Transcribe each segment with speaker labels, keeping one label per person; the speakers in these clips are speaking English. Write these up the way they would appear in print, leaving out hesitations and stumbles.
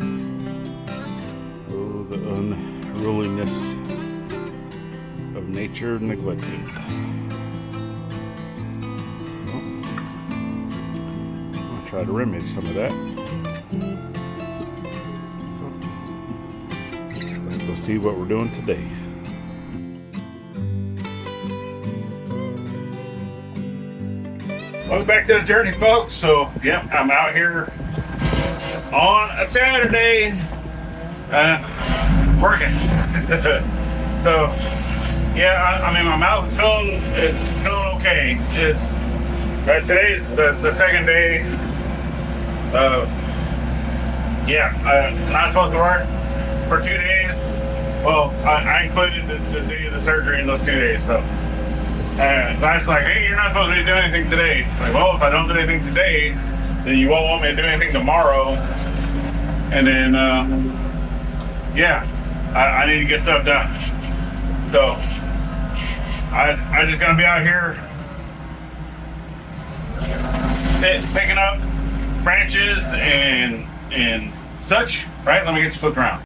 Speaker 1: Oh, the unruliness of nature neglected. I'll try to remedy some of that. So, let's go see what we're doing today. Welcome back to the journey, folks. So, yep, I'm out here on a Saturday, working. So, yeah, I mean, my mouth is feeling okay. Today's the second day of, not supposed to work for 2 days. Well, I included the day of the surgery in those 2 days, so. Gladys like, hey, you're not supposed to be doing anything today. Like, well, if I don't do anything today, then you won't want me to do anything tomorrow. And then, I need to get stuff done. So, I just gotta be out here picking up branches and such, right? Let me get you flipped around.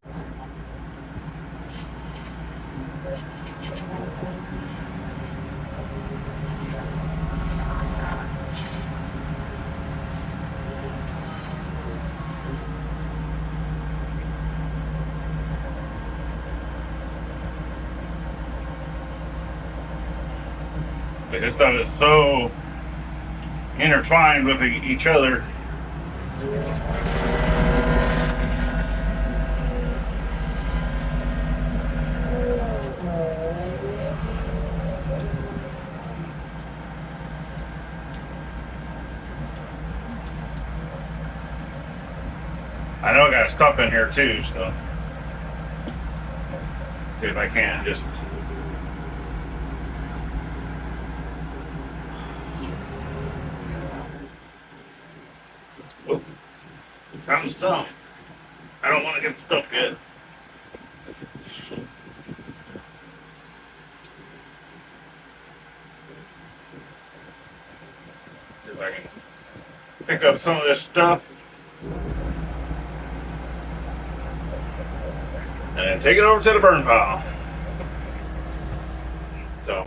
Speaker 1: This stuff is so intertwined with each other. I know I got a Stump in here too, so see if I can just. Found the Stump. I don't want to get the Stump good. See if I can pick up some of this stuff and then take it over to the burn pile. So.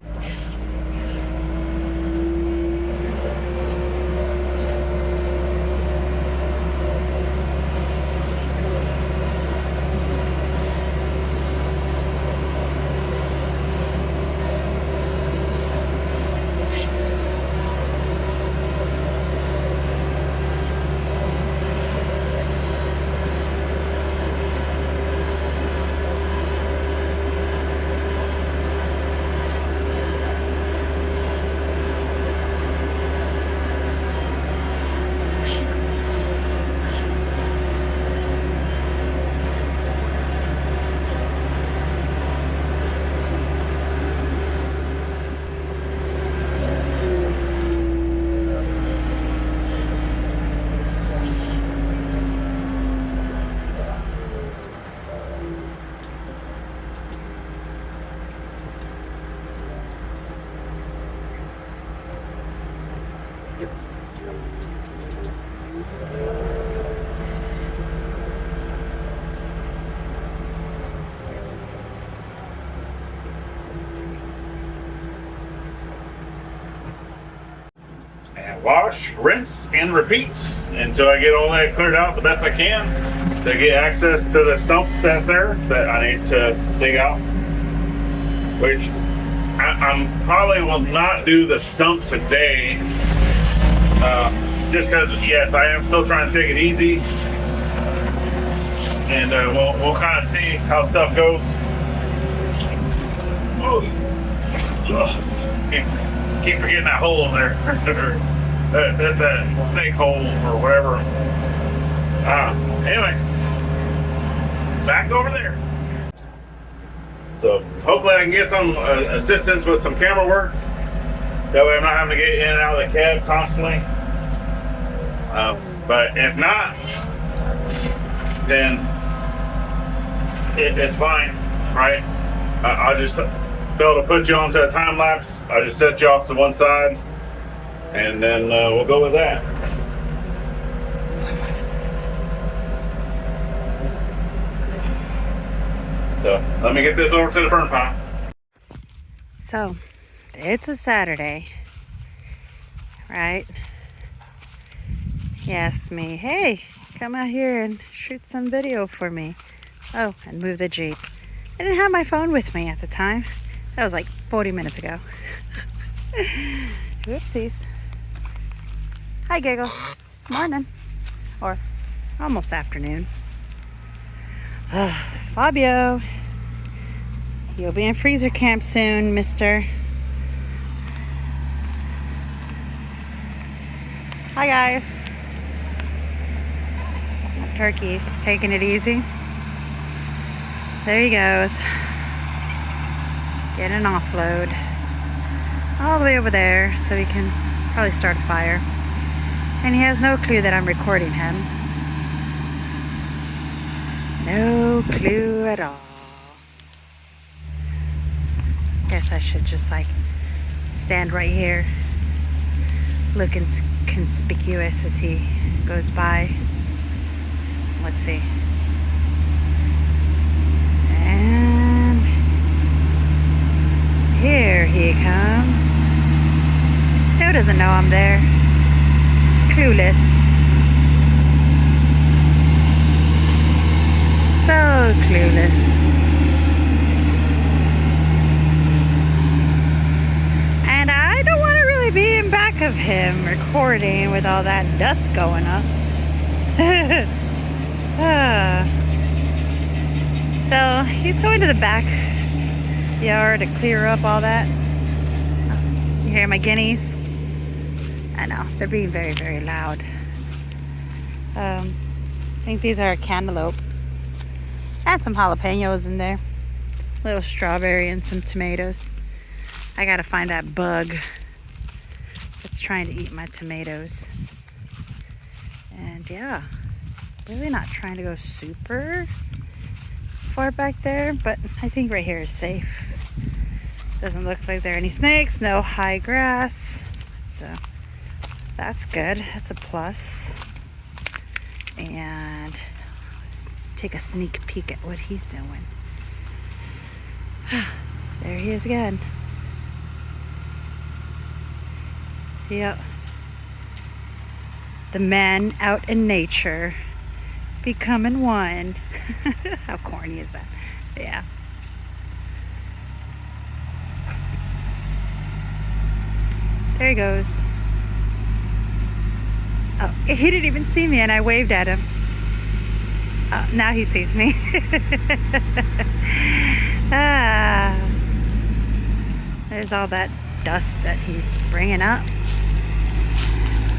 Speaker 1: Wash, rinse, and repeat until I get all that cleared out the best I can to get access to the stump that's there that I need to dig out. Which I probably will not do the stump today, just because yes, I am still trying to take it easy, and we'll kind of see how stuff goes. Keep forgetting that hole in there. That's that snake hole or whatever. Anyway, back over there. So hopefully I can get some assistance with some camera work. That way I'm not having to get in and out of the cab constantly. But if not, then it's fine, right? I'll just be able to put you onto a time lapse. I'll just set you off to one side, and then we'll go with that. So let me get this over to the burn pile.
Speaker 2: So it's a Saturday, right? He asked me, hey, come out here and shoot some video for me. Oh, and move the Jeep. I didn't have my phone with me at the time. That was like 40 minutes ago. Whoopsies. Hi, Giggles. Morning. Or almost afternoon. Fabio. You'll be in freezer camp soon, mister. Hi, guys. Turkey's taking it easy. There he goes. Get an offload. All the way over there so he can probably start a fire. And he has no clue that I'm recording him. No clue at all. Guess I should just like stand right here looking conspicuous as he goes by. Let's see. And here he comes. Still doesn't know I'm there. Clueless. So clueless. And I don't want to really be in back of him recording with all that dust going up. So he's going to the backyard to clear up all that. You hear my guineas? I know, they're being very, very loud. I think these are a cantaloupe. And some jalapenos in there. A little strawberry and some tomatoes. I gotta find that bug that's trying to eat my tomatoes. And yeah, really not trying to go super far back there, but I think right here is safe. Doesn't look like there are any snakes, no high grass, so that's good. That's a plus. And let's take a sneak peek at what he's doing. There he is again. Yep. The man out in nature, becoming one. How corny is that? Yeah. There he goes. Oh, he didn't even see me and I waved at him. Oh, now he sees me. There's all that dust that he's bringing up.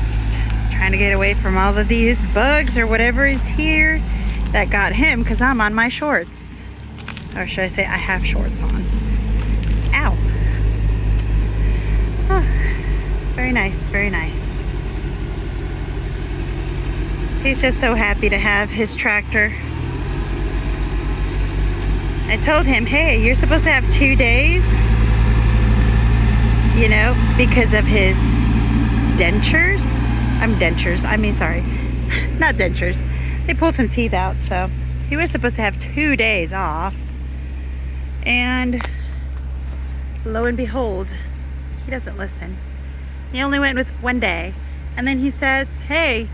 Speaker 2: Just trying to get away from all of these bugs or whatever is here that got him because I'm on my shorts. Or should I say I have shorts on. Ow. Oh, very nice, very nice. He's just so happy to have his tractor. I told him, hey, you're supposed to have 2 days, you know, because of his dentures. Sorry, not dentures. They pulled some teeth out, so he was supposed to have 2 days off. And lo and behold, he doesn't listen. He only went with 1 day. And then he says, hey,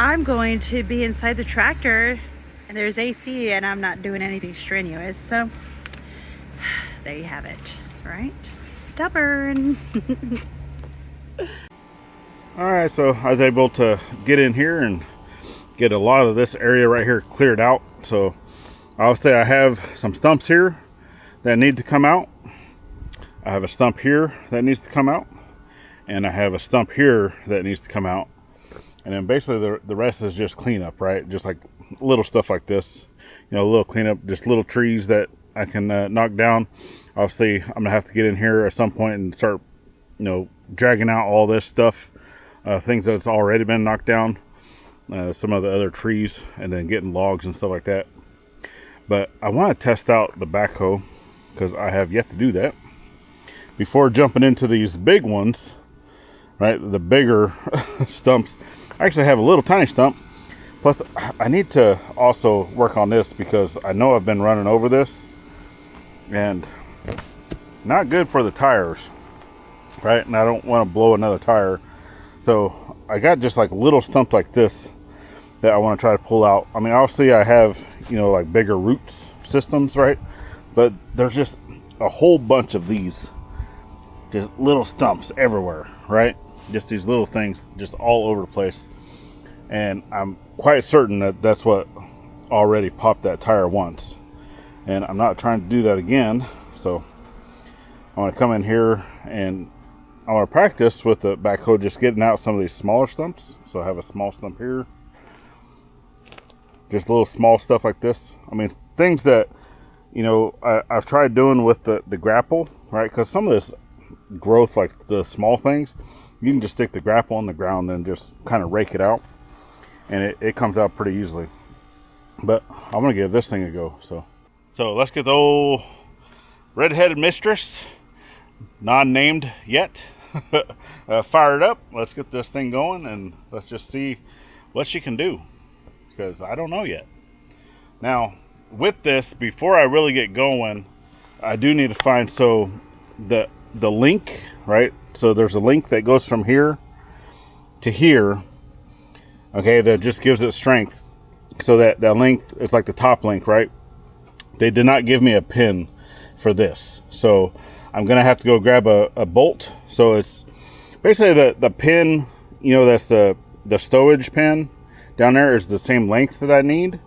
Speaker 2: I'm going to be inside the tractor and there's AC and I'm not doing anything strenuous. So there you have it, right? Stubborn.
Speaker 1: Alright, so I was able to get in here and get a lot of this area right here cleared out. So I'll say I have some stumps here that need to come out. I have a stump here that needs to come out. And I have a stump here that needs to come out. And then basically the rest is just cleanup, right? Just like little stuff like this. You know, a little cleanup, just little trees that I can knock down. Obviously, I'm going to have to get in here at some point and start, you know, dragging out all this stuff. Things that's already been knocked down. Some of the other trees. And then getting logs and stuff like that. But I want to test out the backhoe. Because I have yet to do that. Before jumping into these big ones. Right, the bigger stumps. I actually have a little tiny stump. Plus, I need to also work on this because I know I've been running over this
Speaker 3: and not good for the tires, right? And I don't want to blow another tire, so I got just like little stumps like this that I want to try to pull out. I mean, obviously I have, you know, like bigger roots systems, right? But there's just a whole bunch of these, just little stumps everywhere, right? Just these little things just all over the place, and I'm quite certain that that's what already popped that tire once, and I'm not trying to do that again. So I want to come in here and I want to practice with the backhoe, just getting out some of these smaller stumps. So I have a small stump here, just little small stuff like this. I mean, things that, you know, I've tried doing with the grapple, right? Because some of this growth, like the small things, you can just stick the grapple on the ground and just kind of rake it out, and it comes out pretty easily. But I'm gonna give this thing a go. So let's get the old red-headed mistress, non-named yet, fired up. Let's get this thing going, and let's just see what she can do, because I don't know yet. Now, with this, before I really get going, I do need to find, so the link, right? So there's a link that goes from here to here, okay, that just gives it strength. So that length is like the top link, right? They did not give me a pin for this, so I'm gonna have to go grab a bolt. So it's basically the pin, you know, that's the stowage pin down there is the same length that I need,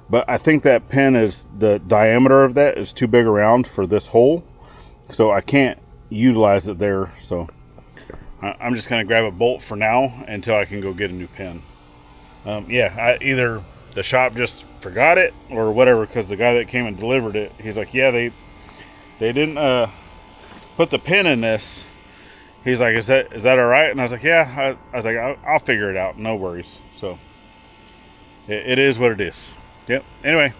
Speaker 3: but I think that pin is, the diameter of that is too big around for this hole, so I can't utilize it there. So I'm just gonna grab a bolt for now until I can go get a new pin. Yeah, either the shop just forgot it or whatever, because the guy that came and delivered it, he's like, yeah, they didn't put the pin in this. He's like, is that all right? And I was like, yeah. I was like, I'll figure it out, no worries. So it is what it is. Yep. Anyway,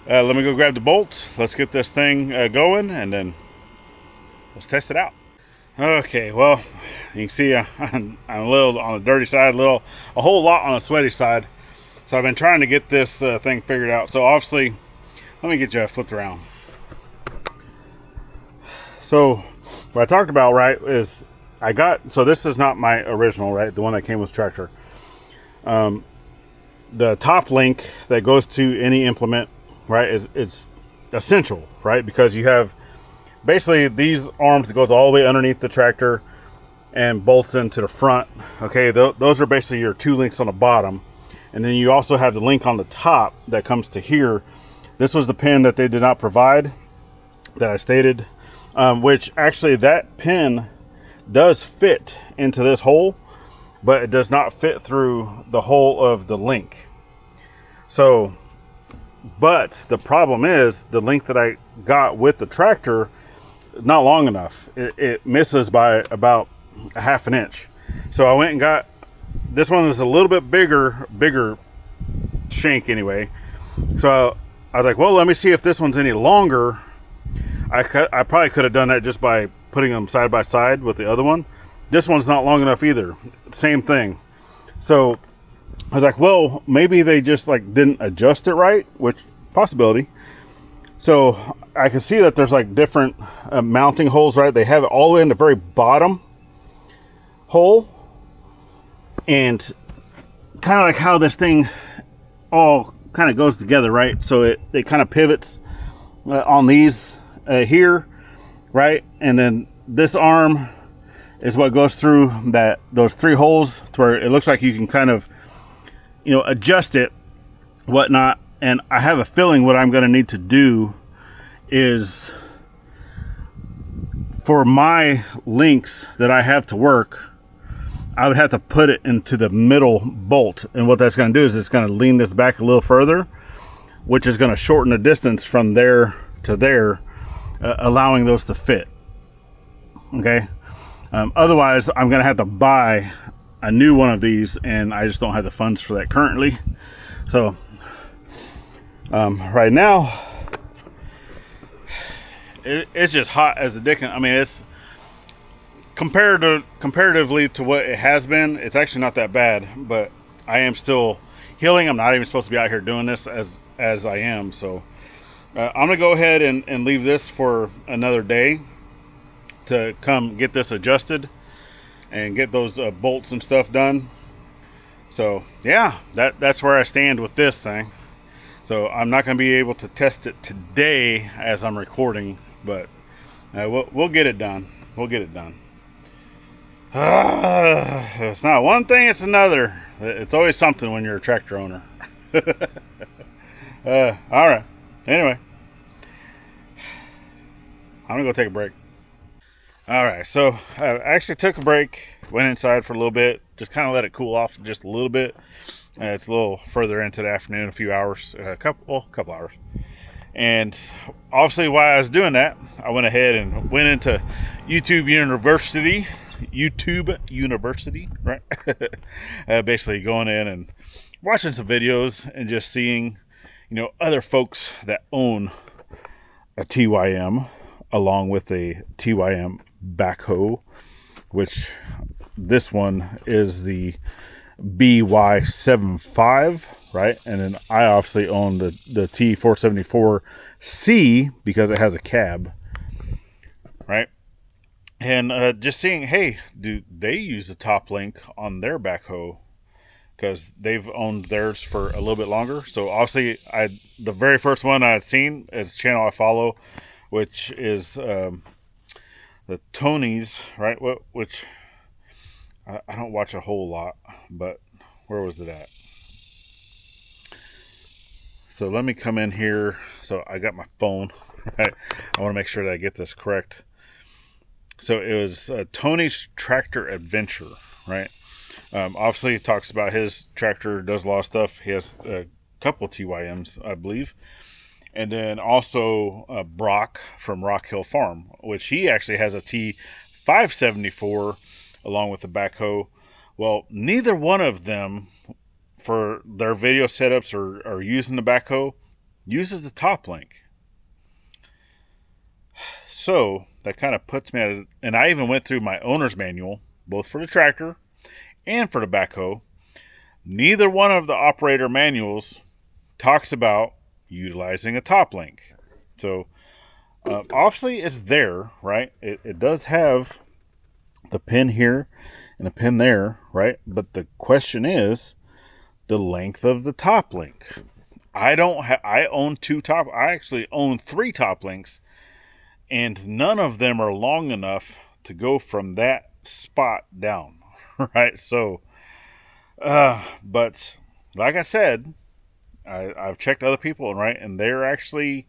Speaker 3: let me go grab the bolts. Let's get this thing going, and then let's test it out. Okay, well, you can see I'm a little on the dirty side, a whole lot on the sweaty side. So I've been trying to get this thing figured out. So obviously, let me get you flipped around. So what I talked about, right, is so this is not my original, right, the one that came with tractor. The top link that goes to any implement, right, it's essential, right, because you have basically these arms that goes all the way underneath the tractor and bolts into the front. Okay, those are basically your two links on the bottom, and then you also have the link on the top that comes to here. This was the pin that they did not provide, that I stated, which actually that pin does fit into this hole, but it does not fit through the hole of the link. So, but the problem is the link that I got with the tractor is not long enough. It misses by about a ½ inch. So I went and got, this one is a little bit bigger shank anyway. So I was like, well, let me see if this one's any longer. I probably could have done that just by putting them side by side with the other one. This one's not long enough either. Same thing. So I was like, well, maybe they just like didn't adjust it right, which possibility. So I can see that there's like different mounting holes, right? They have it all the way in the very bottom hole, and kind of like how this thing all kind of goes together, right? So it kind of pivots on these here, right? And then this arm is what goes through those three holes to where it looks like you can kind of, you know, adjust it, whatnot. And I have a feeling what I'm going to need to do is, for my links that I have to work, I would have to put it into the middle bolt. And what that's going to do is it's going to lean this back a little further, which is going to shorten the distance from there to there, allowing those to fit. Okay. Otherwise, I'm going to have to buy a new one of these, and I just don't have the funds for that currently. So right now, it's just hot as the dickens. I mean, it's comparatively to what it has been, it's actually not that bad, but I am still healing. I'm not even supposed to be out here doing this as I am. So I'm gonna go ahead and leave this for another day to come get this adjusted and get those bolts and stuff done. So yeah, that's where I stand with this thing. So I'm not going to be able to test it today as I'm recording, but we'll get it done. We'll get it done. It's not one thing, it's another. It's always something when you're a tractor owner. All right. Anyway, I'm going to go take a break. All right. So I actually took a break, went inside for a little bit, just kind of let it cool off just a little bit. It's a little further into the afternoon, a few hours, a couple hours. And obviously while I was doing that, I went ahead and went into YouTube University, right? Basically going in and watching some videos and just seeing, other folks that own a TYM along with a TYM Backhoe, which this one is the BY75, right? And then I obviously own the T474C because it has a cab, right? And just seeing, hey, do they use the top link on their backhoe? Because they've owned theirs for a little bit longer. So obviously, the very first one I had seen is a channel I follow, which is the Tony's, right? Which I don't watch a whole lot, but where was it at? So let me come in here. So I got my phone, right? I want to make sure that I get this correct. So it was Tony's Tractor Adventure, right? Obviously, he talks about his tractor, does a lot of stuff. He has a couple TYMs, I believe. And then also Brock from Rock Hill Farm, which he actually has a T574 along with the backhoe. Well, neither one of them for their video setups or using the backhoe uses the top link. So that kind of puts me at it. And I even went through my owner's manual, both for the tractor and for the backhoe. Neither one of the operator manuals talks about utilizing a top link. So obviously it's there, right? It does have the pin here and a pin there, right? But the question is the length of the top link. I own I actually own 3 top links, and none of them are long enough to go from that spot down, right? So, but like I said, I've checked other people, right? And they're actually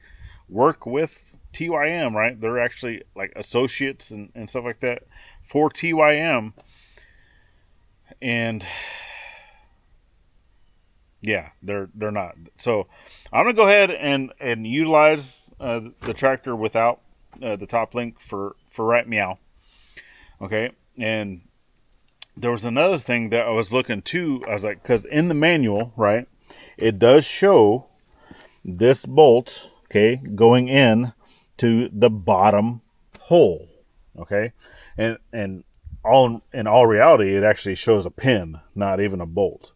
Speaker 3: work with TYM, right? They're actually like associates and stuff like that for TYM. And yeah, they're not. So I'm going to go ahead and utilize the tractor without the top link for right meow. Okay. And there was another thing that I was looking to. I was like, because in the manual, right, it does show this bolt, okay, going in to the bottom hole, okay, and in all reality, it actually shows a pin, not even a bolt,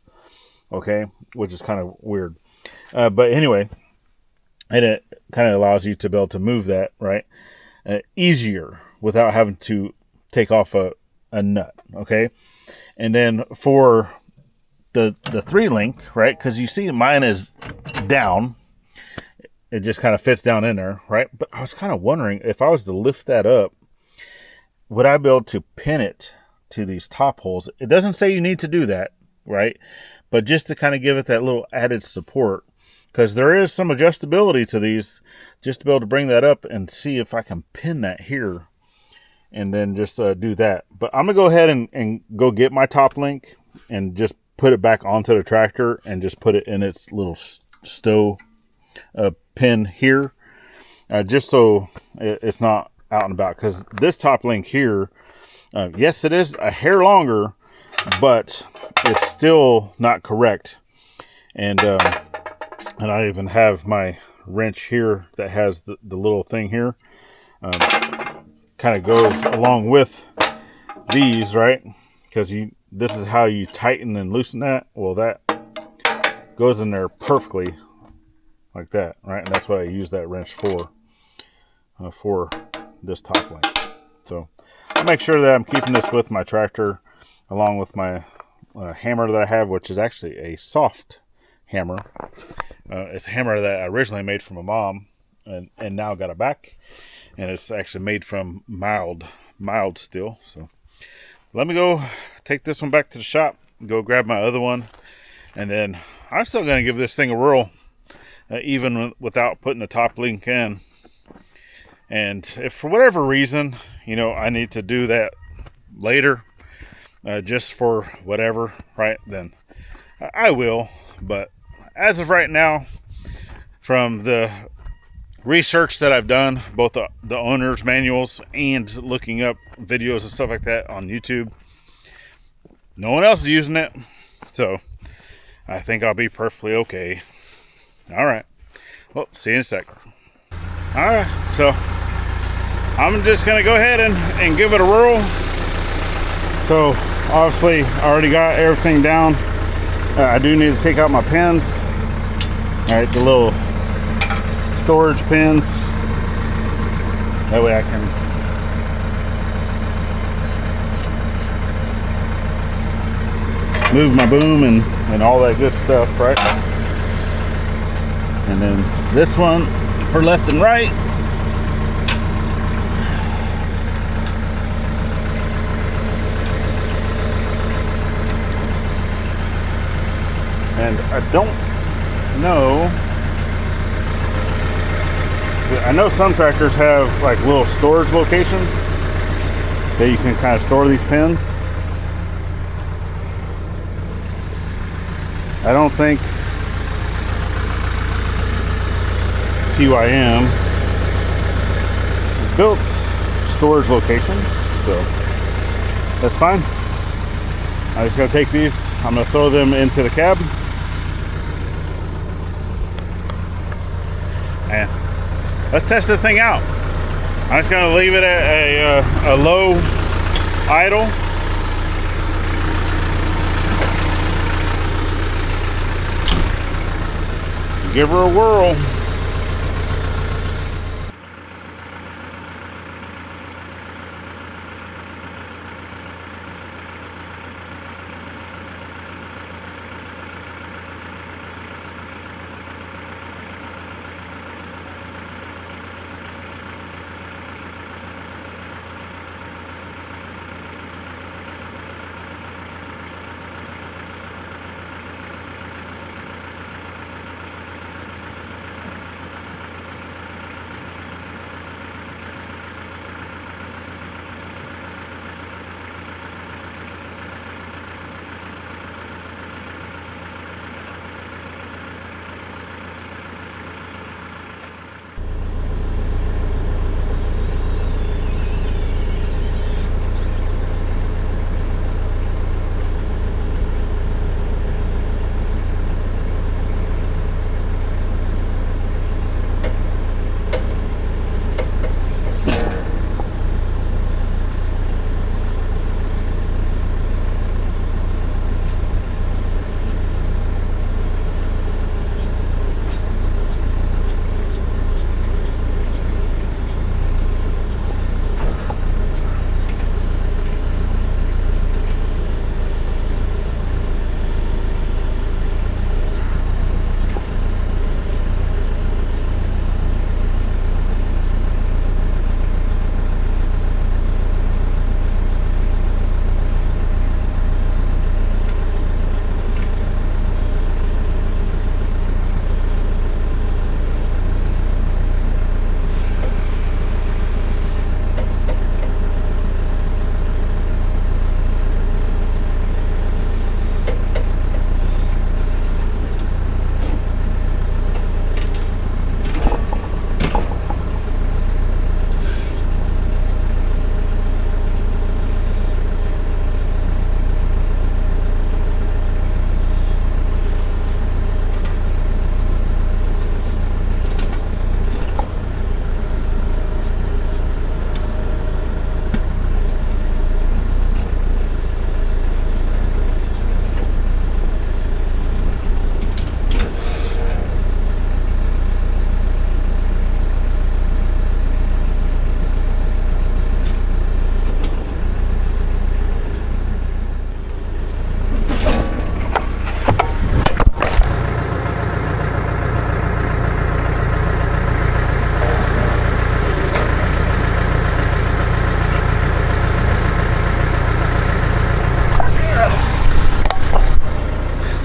Speaker 3: okay, which is kind of weird. But anyway, and it kind of allows you to be able to move that, right, easier without having to take off a nut, okay. And then for the 3 link, right, because you see mine is down, it just kind of fits down in there, right? But I was kind of wondering if I was to lift that up, would I be able to pin it to these top holes? It doesn't say you need to do that, right? But just to kind of give it that little added support, because there is some adjustability to these, just to be able to bring that up and see if I can pin that here and then just do that. But I'm going to go ahead and go get my top link and just put it back onto the tractor and just put it in its little stow pin here, just so it's not out and about. Because this top link here, yes, it is a hair longer, but it's still not correct. And I even have my wrench here that has the little thing here. Kind of goes along with these, right? Because this is how you tighten and loosen that. Well, that goes in there perfectly. like that, right? And that's what I use that wrench for this top length. So I'll make sure that I'm keeping this with my tractor, along with my hammer that I have, which is actually a soft hammer. It's a hammer that I originally made from a mom, and now got it back, and it's actually made from mild steel. So let me go take this one back to the shop, go grab my other one, and then I'm still going to give this thing a whirl, even without putting the top link in. And if for whatever reason, you know, I need to do that later, just for whatever, right, then I will. But as of right now, from the research that I've done, both the owner's manuals and looking up videos and stuff like that on YouTube, no one else is using it, so I think I'll be perfectly okay. All right, well, see you in a sec. All right, so I'm just gonna go ahead and give it a whirl. So obviously I already got everything down. I do need to take out my pins. All right, the little storage pins. That way I can move my boom and all that good stuff, right? And then this one for left and right. And I don't know, I know some tractors have like little storage locations that you can kind of store these pins. I don't think TYM built storage locations, so that's fine. I just gotta take these, I'm gonna throw them into the cab. And let's test this thing out. I'm just gonna leave it at a low idle. Give her a whirl.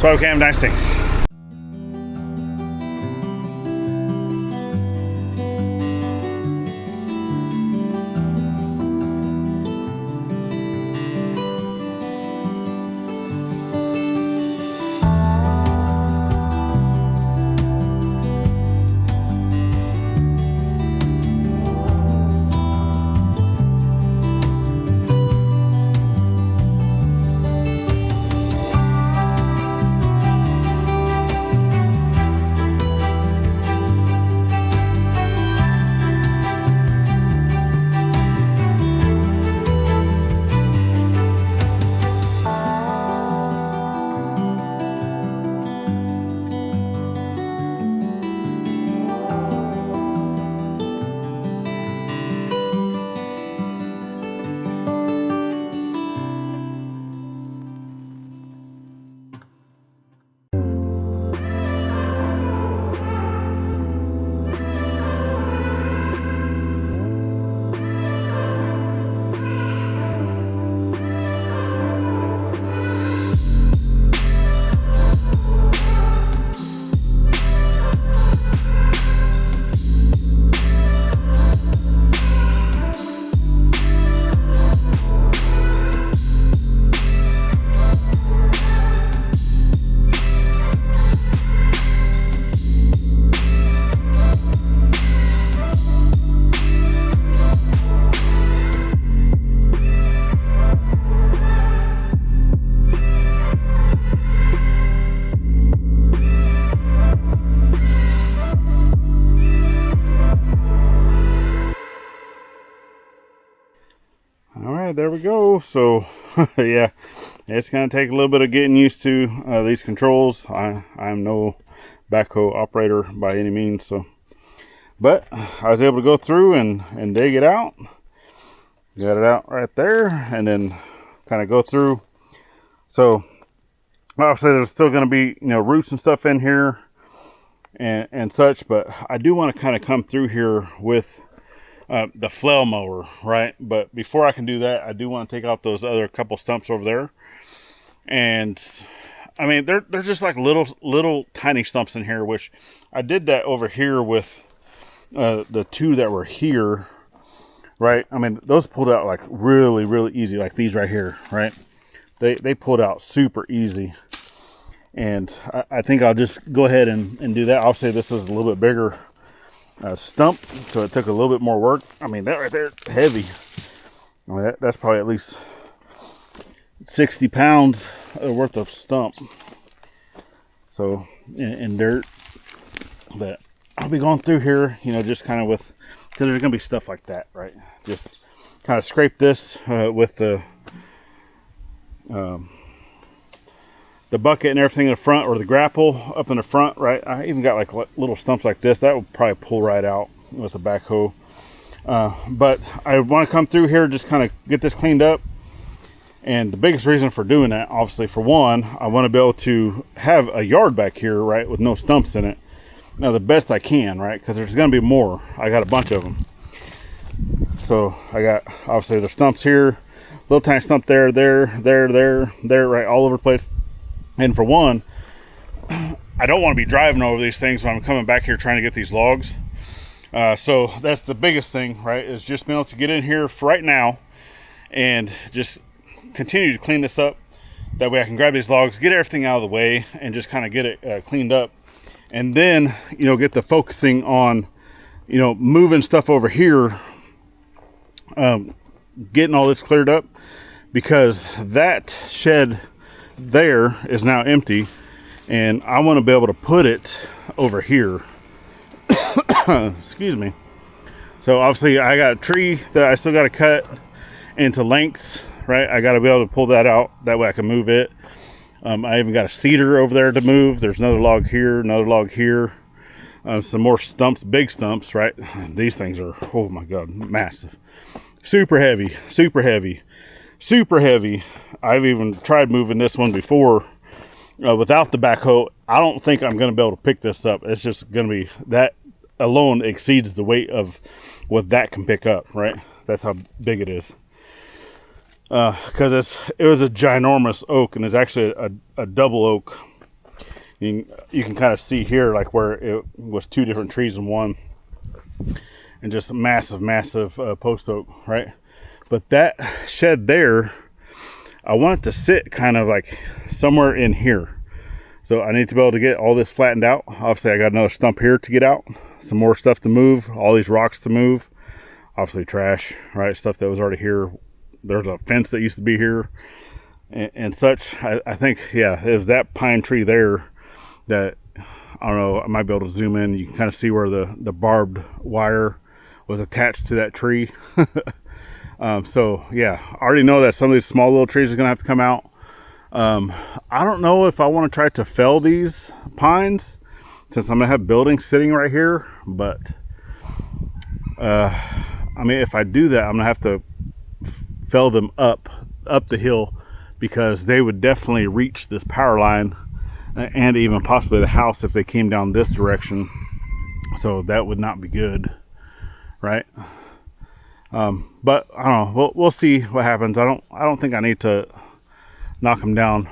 Speaker 3: why we can't have nice things. There we go. So yeah, it's gonna take a little bit of getting used to these controls. I'm no backhoe operator by any means, so but I was able to go through and dig it out. Got it out right there, and then kind of go through. So obviously there's still going to be, you know, roots and stuff in here and such, but I do want to kind of come through here with the flail mower, right? But before I can do that, I do want to take out those other couple stumps over there. And I mean, they're just like little tiny stumps in here, which I did that over here with the two that were here, right? I mean, those pulled out like really easy, like these right here, right? They pulled out super easy. And I think I'll just go ahead and do that. Obviously, this is a little bit bigger stump, so it took a little bit more work. I mean, that right there, heavy. I mean, that's probably at least 60 pounds worth of stump. So, in dirt. But I'll be going through here, you know, just kind of with, because there's going to be stuff like that, right? Just kind of scrape this with the bucket and everything in the front, or the grapple up in the front, right? I even got like little stumps like this that would probably pull right out with the backhoe. But I want to come through here, just kind of get this cleaned up. And the biggest reason for doing that, obviously, for one, I want to be able to have a yard back here, right, with no stumps in it. Now, the best I can, right, because there's going to be more. I got a bunch of them. So I got, obviously, the stumps here, little tiny stump there, right, all over the place. And for one, I don't want to be driving over these things when I'm coming back here trying to get these logs. So that's the biggest thing, right, is just being able to get in here for right now and just continue to clean this up. That way I can grab these logs, get everything out of the way, and just kind of get it cleaned up. And then, you know, get the focusing on, you know, moving stuff over here, getting all this cleared up, because that shed there is now empty, and I want to be able to put it over here. Excuse me. So obviously I got a tree that I still got to cut into lengths, right? I got to be able to pull that out, that way I can move it. I even got a cedar over there to move. There's another log here, another log here, some more stumps, big stumps, right? These things are, oh my god, massive, super heavy. I've even tried moving this one before without the backhoe. I don't think I'm going to be able to pick this up. It's just going to be, that alone exceeds the weight of what that can pick up, right? That's how big it is. Because it was a ginormous oak, and it's actually a double oak you can kind of see here like where it was 2 different trees in one, and just a massive post oak, right? But that shed there, I want it to sit kind of like somewhere in here. So I need to be able to get all this flattened out. Obviously I got another stump here to get out, some more stuff to move, all these rocks to move, obviously trash, right? Stuff that was already here. There's a fence that used to be here and such. I think, yeah, it was that pine tree there that, I don't know, I might be able to zoom in. You can kind of see where the barbed wire was attached to that tree. So yeah, I already know that some of these small little trees are gonna have to come out. I don't know if I want to try to fell these pines since I'm gonna have buildings sitting right here, but I mean, if I do that, I'm gonna have to fell them up the hill, because they would definitely reach this power line and even possibly the house if they came down this direction. So that would not be good, right? But I don't know, we'll see what happens. I don't think I need to knock them down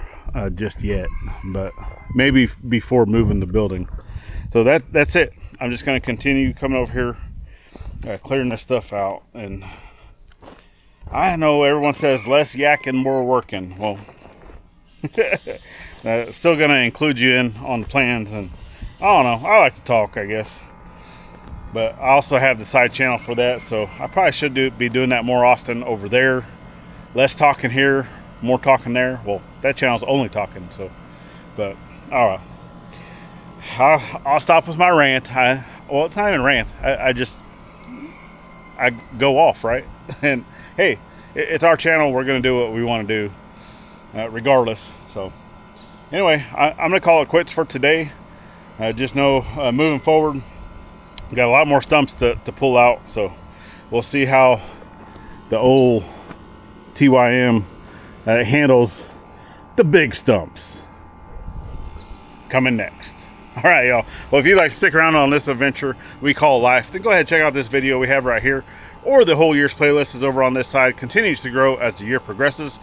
Speaker 3: just yet, but maybe before moving the building. So that's it. I'm just going to continue coming over here, clearing this stuff out. And I know everyone says less yakking, more working. Well, still going to include you in on the plans, and I don't know, I like to talk, I guess. But I also have the side channel for that, so I probably should be doing that more often over there. Less talking here, more talking there. Well, that channel's only talking, so. But all right, I'll stop with my rant. Well, it's not even rant. I go off, right? And hey, it's our channel. We're gonna do what we want to do, regardless. So anyway, I'm gonna call it quits for today. Just know, moving forward, got a lot more stumps to pull out, so we'll see how the old TYM handles the big stumps coming next. All right, y'all. Well, if you'd like to stick around on this adventure we call life, then go ahead and check out this video we have right here, or the whole year's playlist is over on this side. Continues to grow as the year progresses.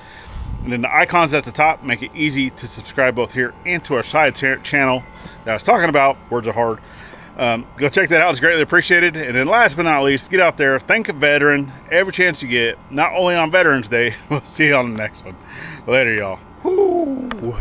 Speaker 3: And then the icons at the top make it easy to subscribe both here and to our side channel that I was talking about, Words Are Hard. Go check that out. It's greatly appreciated. And then last but not least, get out there, thank a veteran every chance you get, not only on Veterans Day. We'll see you on the next one. Later, y'all. Woo.